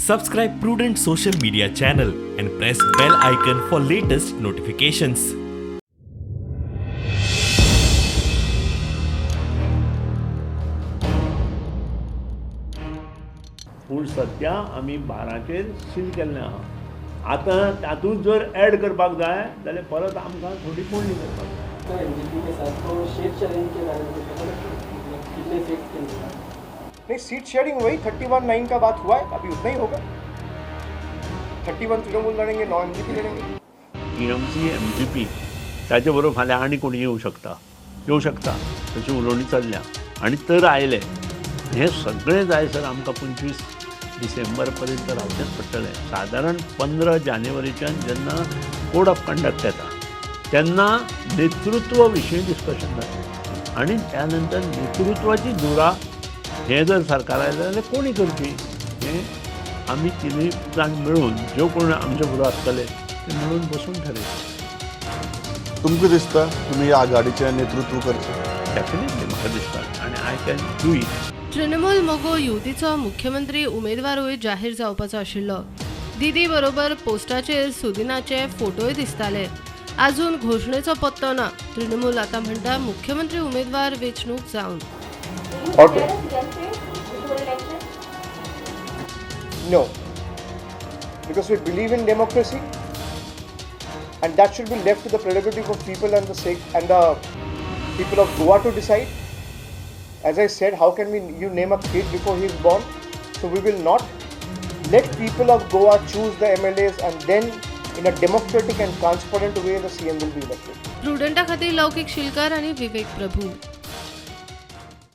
Subscribe Prudent social media channel and press bell icon for latest notifications. पूण सध्या आमी 12चेर seal केल्लें आहा. आतां तातूंत जर एड करपाक जाय जाल्यार परत आमकां थोडी मोडणी करपाक जाय. एनडीपी के साथ तो सीट शेयरिंग के बारे में कितने सीट्स के लिए नहीं, सीट शेयरिंग वही 31-9 का बात हुआ है, अभी उतना ही होगा. 31 तृणमूल लड़ेंगे, 9 एमजीपी लड़ेंगे. टीएमसी एमजीपी ताचे बरोबर फाल्यां आनी कोणी येवं शकता तशी उलोवणी चल्ल्या आनी तर आयले. हे सगळें जायसर आमकां 25 डिसेंबर पर्यंत रावचेंच पडटलें. सादारण 15 जानेवारीच्यान जेन्ना कोड ऑफ कंडक्ट येता तेन्ना नेतृत्व विशीं डिस्कशन जाता आनी त्या नंतर नेतृत्वाची धुरा हें जर सरकार आयलें जाल्यार कोणी करची हें आमी तिनूय जाण मेळून ज्यो कोण आमचे बरोबर आसतले ते मेळून बसून थारायतले. तुमकां दिसता तुमी ह्या आघाडीचें नेतृत्व करचें? डेफिनेटली म्हाका दिसता आनी I can do it. Trinamool मोगो युतीचो मुख्यमंत्री उमेदवारूय जाहीर जावपाचो आशिल्लो. दिदी बरोबर पोस्टाचेर सुदिनाचे फोटोय दिसताले. आजून घोषणेचो पत्तो ना. तृणमूल आतां म्हणटा मुख्यमंत्री उमेदवार वेंचणूक जावन. No, because we believe in democracy, and that should be left to the prerogative of people and the people of Goa to decide. As I said, how can you name a kid before he is born? So we will not let people of Goa choose the MLAs, and then in a democratic and transparent way the CM will be elected. प्रुडंटा खातीर लौकीक शिलकार आनी विवेक प्रभू.